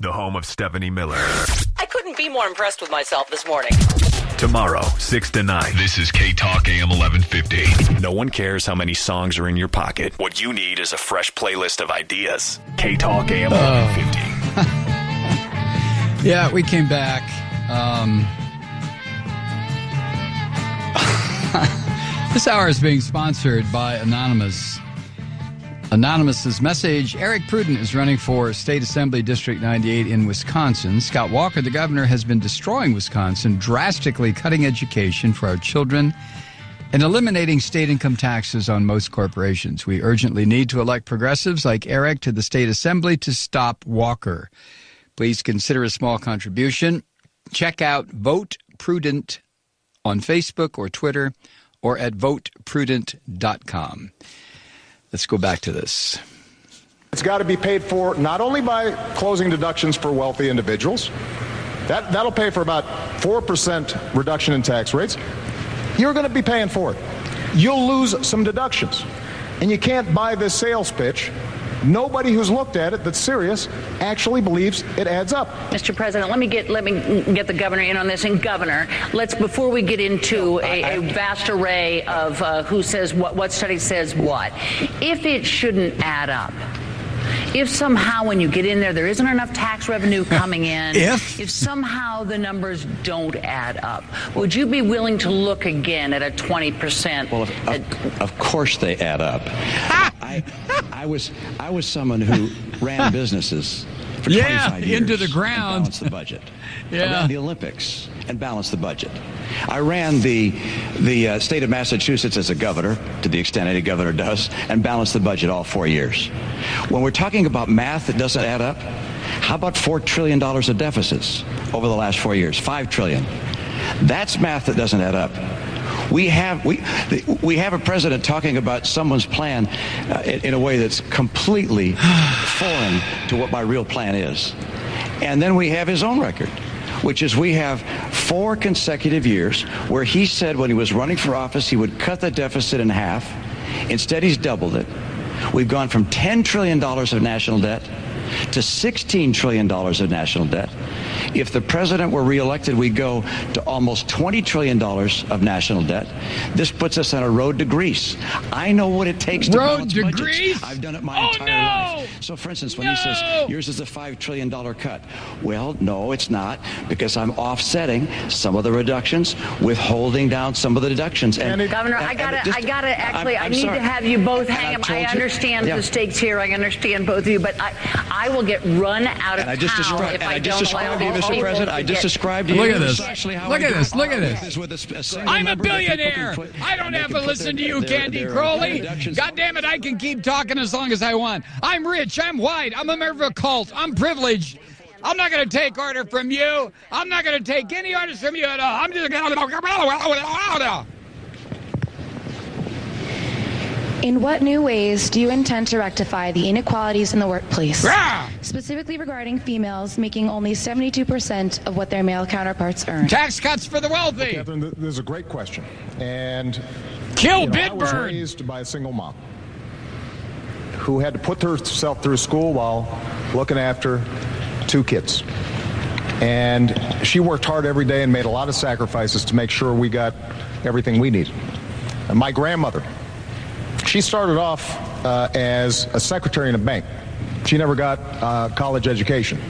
the home of Stephanie Miller. I couldn't be more impressed with myself this morning. Tomorrow, 6 to 9. This is K-Talk AM 1150. No one cares how many songs are in your pocket. What you need is a fresh playlist of ideas. K-Talk AM 1150. Yeah, we came back. This hour is being sponsored by Anonymous. Anonymous's message: Eric Pruden is running for State Assembly District 98 in Wisconsin. Scott Walker, the governor, has been destroying Wisconsin, drastically cutting education for our children and eliminating state income taxes on most corporations. We urgently need to elect progressives like Eric to the State Assembly to stop Walker. Please consider a small contribution. Check out Vote Prudent on Facebook or Twitter or at voteprudent.com. Let's go back to this. It's got to be paid for not only by closing deductions for wealthy individuals. That'll pay for about 4% reduction in tax rates. You're going to be paying for it. You'll lose some deductions. And you can't buy this sales pitch. Nobody who's looked at it that's serious actually believes it adds up. Mr. President, let me get the governor in on this. And Governor, before we get into a vast array of who says what study says what, if it shouldn't add up, if somehow when you get in there isn't enough tax revenue coming in, if somehow the numbers don't add up, would you be willing to look again at a 20%? Well, of course they add up. I was someone who ran businesses for 25 years. Into the ground. And balanced the budget. I ran the Olympics and balanced the budget. I ran the state of Massachusetts as a governor, to the extent any governor does, and balanced the budget all 4 years. When we're talking about math that doesn't add up, how about $4 trillion of deficits over the last 4 years? $5 trillion. That's math that doesn't add up. We have a president talking about someone's plan in a way that's completely foreign to what my real plan is. And then we have his own record, which is we have 4 consecutive years where he said when he was running for office he would cut the deficit in half. Instead, he's doubled it. We've gone from $10 trillion of national debt to $16 trillion of national debt. If the president were reelected, we'd go to almost $20 trillion of national debt. This puts us on a road to Greece. I know what it takes to balance budgets. Greece? I've done it my entire life. So, for instance, when he says yours is a $5 trillion cut, well, no, it's not, because I'm offsetting some of the reductions with holding down some of the deductions. And Governor, I need to have you both hang up. I understand the stakes here. I understand both of you, but I will get run out of town if I don't allow Mr. President, I just described to you. Look at this. Look at this. Look at this. I'm a billionaire. I don't have to listen to you, Candy Crowley. God damn it, I can keep talking as long as I want. I'm rich. I'm white. I'm a member of a cult. I'm privileged. I'm not going to take order from you. I'm not going to take any orders from you at all. I'm just going to... In what new ways do you intend to rectify the inequalities in the workplace, specifically regarding females making only 72% of what their male counterparts earn? Tax cuts for the wealthy. Catherine, this is a great question. And Kill I was Bitburn. raised by a single mom who had to put herself through school while looking after 2 kids. And she worked hard every day and made a lot of sacrifices to make sure we got everything we needed. And my grandmother, she started off as a secretary in a bank. She never got a college education,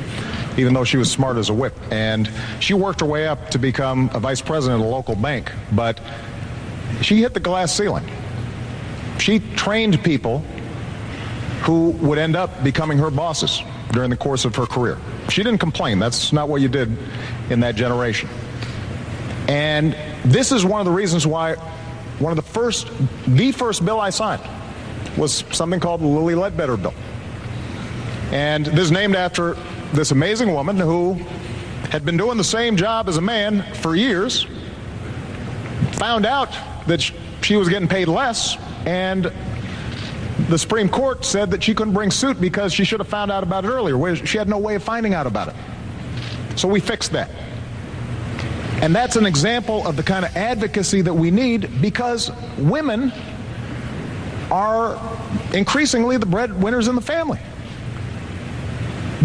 even though she was smart as a whip. And she worked her way up to become a vice president of a local bank. But she hit the glass ceiling. She trained people who would end up becoming her bosses during the course of her career. She didn't complain. That's not what you did in that generation. And this is one of the reasons why the first bill I signed was something called the Lilly Ledbetter bill. And this is named after this amazing woman who had been doing the same job as a man for years, found out that she was getting paid less, and the Supreme Court said that she couldn't bring suit because she should have found out about it earlier. She had no way of finding out about it. So we fixed that. And that's an example of the kind of advocacy that we need, because women are increasingly the breadwinners in the family.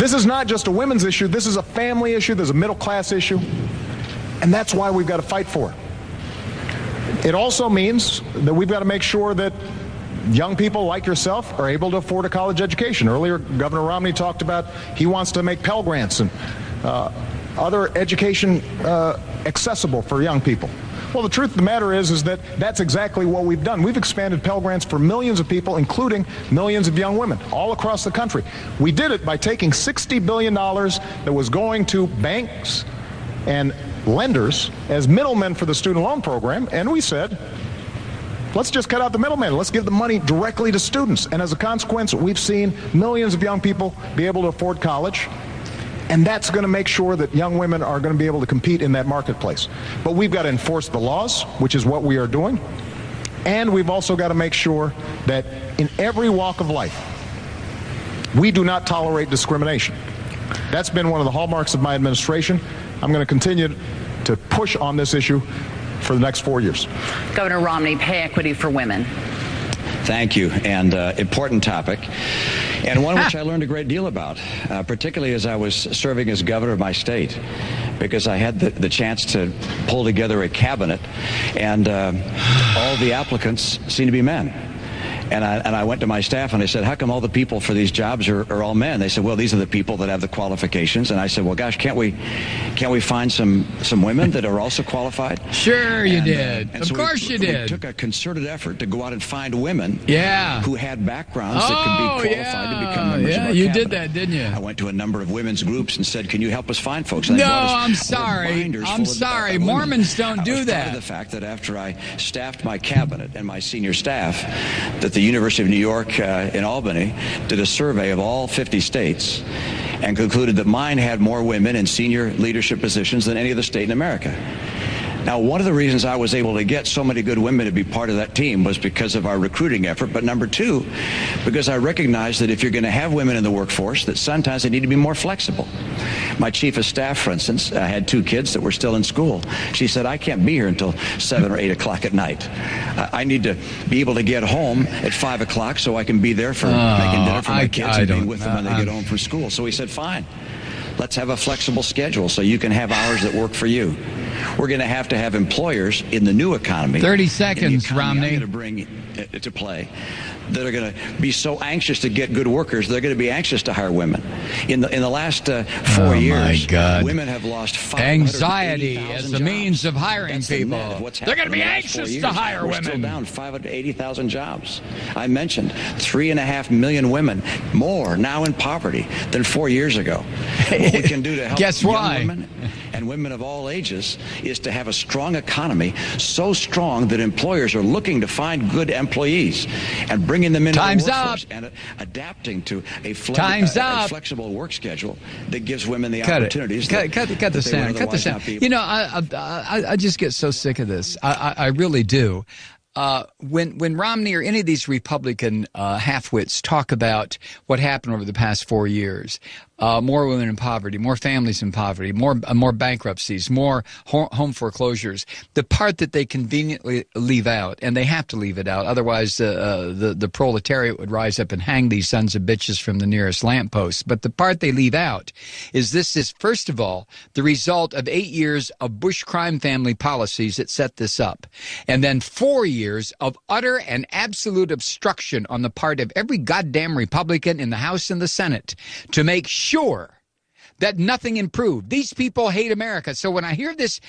This is not just a women's issue. This is a family issue. There's a middle-class issue. And that's why we've got to fight for it. It also means that we've got to make sure that young people like yourself are able to afford a college education. Earlier, Governor Romney talked about he wants to make Pell Grants and other education accessible for young people. Well, the truth of the matter is that that's exactly what we've done. We've expanded Pell Grants for millions of people, including millions of young women all across the country. We did it by taking $60 billion that was going to banks and lenders as middlemen for the student loan program, and we said, let's just cut out the middleman. Let's give the money directly to students. And as a consequence, we've seen millions of young people be able to afford college. And that's going to make sure that young women are going to be able to compete in that marketplace. But we've got to enforce the laws, which is what we are doing. And we've also got to make sure that in every walk of life, we do not tolerate discrimination. That's been one of the hallmarks of my administration. I'm going to continue to push on this issue for the next 4 years. Governor Romney, pay equity for women. Thank you, and important topic, and one which I learned a great deal about, particularly as I was serving as governor of my state, because I had the chance to pull together a cabinet, and all the applicants seemed to be men. And I went to my staff and I said, how come all the people for these jobs are all men? They said, well, these are the people that have the qualifications. And I said, well, gosh, can't we find some women that are also qualified? Sure you did. Of course you did. We took a concerted effort to go out and find women who had backgrounds that could be qualified to become members of our you cabinet. did that, didn't you? I went to a number of women's groups and said, can you help us find folks? And no, I'm sorry. I'm sorry. Mormons don't do that. Part of the fact that after I staffed my cabinet and my senior staff, that the University of New York in Albany did a survey of all 50 states and concluded that mine had more women in senior leadership positions than any other state in America. Now, one of the reasons I was able to get so many good women to be part of that team was because of our recruiting effort, but number two, because I recognize that if you're going to have women in the workforce, that sometimes they need to be more flexible. My chief of staff, for instance, had 2 kids that were still in school. She said, I can't be here until 7 or 8 o'clock at night. I need to be able to get home at 5 o'clock so I can be there for making dinner for my kids and being with them when they get home from school. So he said, fine. Let's have a flexible schedule so you can have hours that work for you. We're going to have employers in the new economy. 30 seconds, Romney. I'm going to bring to play that are going to be so anxious to get good workers, they're going to be anxious to hire women. In the last 4 years, women have lost anxiety as a means of hiring people. They're going to be anxious to hire women. We're still down 580,000 jobs. I mentioned 3.5 million women more now in poverty than 4 years ago. What we can do to help young women and women of all ages is to have a strong economy, so strong that employers are looking to find good employees and bringing them into the workforce and adapting to a flexible work schedule that gives women the opportunities. Cut the sound. Cut the sound. You know, I just get so sick of this. I really do. When Romney or any of these Republican halfwits talk about what happened over the past 4 years, more women in poverty, more families in poverty, more bankruptcies, more home foreclosures, the part that they conveniently leave out, and they have to leave it out, otherwise the proletariat would rise up and hang these sons of bitches from the nearest lamppost. But the part they leave out is this is, first of all, the result of 8 years of Bush crime family policies that set this up, and then 4 years of utter and absolute obstruction on the part of every goddamn Republican in the House and the Senate to make sure that nothing improved. These people hate America. So when I hear this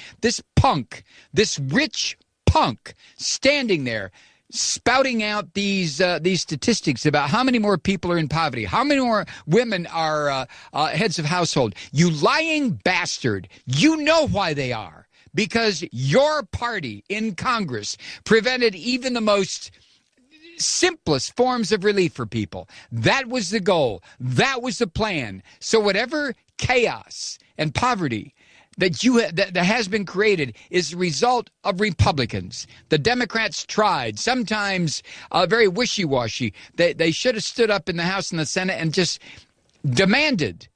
punk, this rich punk standing there spouting out these statistics about how many more people are in poverty, how many more women are heads of household, you lying bastard, you know why they are. Because your party in Congress prevented even the most simplest forms of relief for people. That was the goal. That was the plan. So whatever chaos and poverty that has been created is the result of Republicans. The Democrats tried, sometimes very wishy-washy. They should have stood up in the House and the Senate and just demanded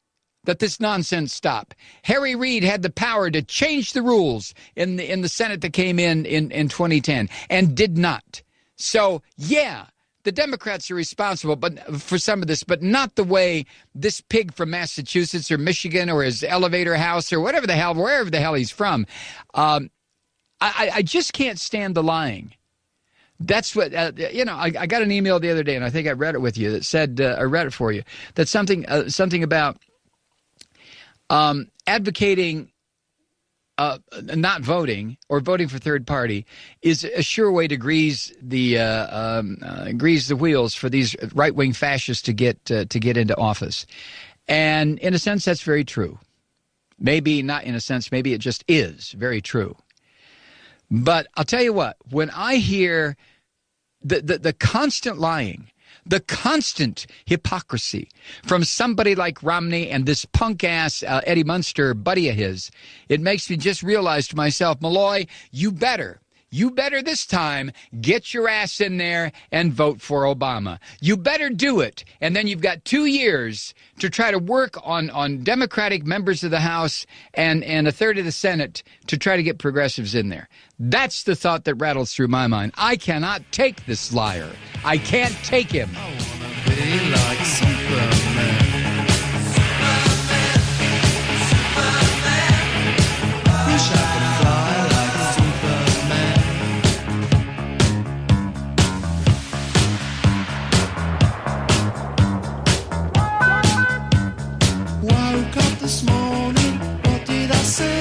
that this nonsense stop. Harry Reid had the power to change the rules in the Senate that came in 2010 and did not. So, yeah, the Democrats are responsible for some of this, but not the way this pig from Massachusetts or Michigan or his elevator house or wherever the hell he's from. I just can't stand the lying. That's what, I got an email the other day, and I think I read it with you, that said, I read it for you, that something about advocating not voting or voting for third party is a sure way to grease the wheels for these right-wing fascists to get into office. And in a sense, that's very true. Maybe not in a sense, maybe it just is very true. But I'll tell you what, when I hear the constant lying, the constant hypocrisy from somebody like Romney and this punk-ass Eddie Munster buddy of his, it makes me just realize to myself, Malloy, you better this time get your ass in there and vote for Obama. You better do it. And then you've got 2 years to try to work on Democratic members of the House and a third of the Senate to try to get progressives in there. That's the thought that rattles through my mind. I cannot take this liar. I can't take him. I wanna be like Superman. Wish I could fly like Superman. Woke up this morning, what did I say?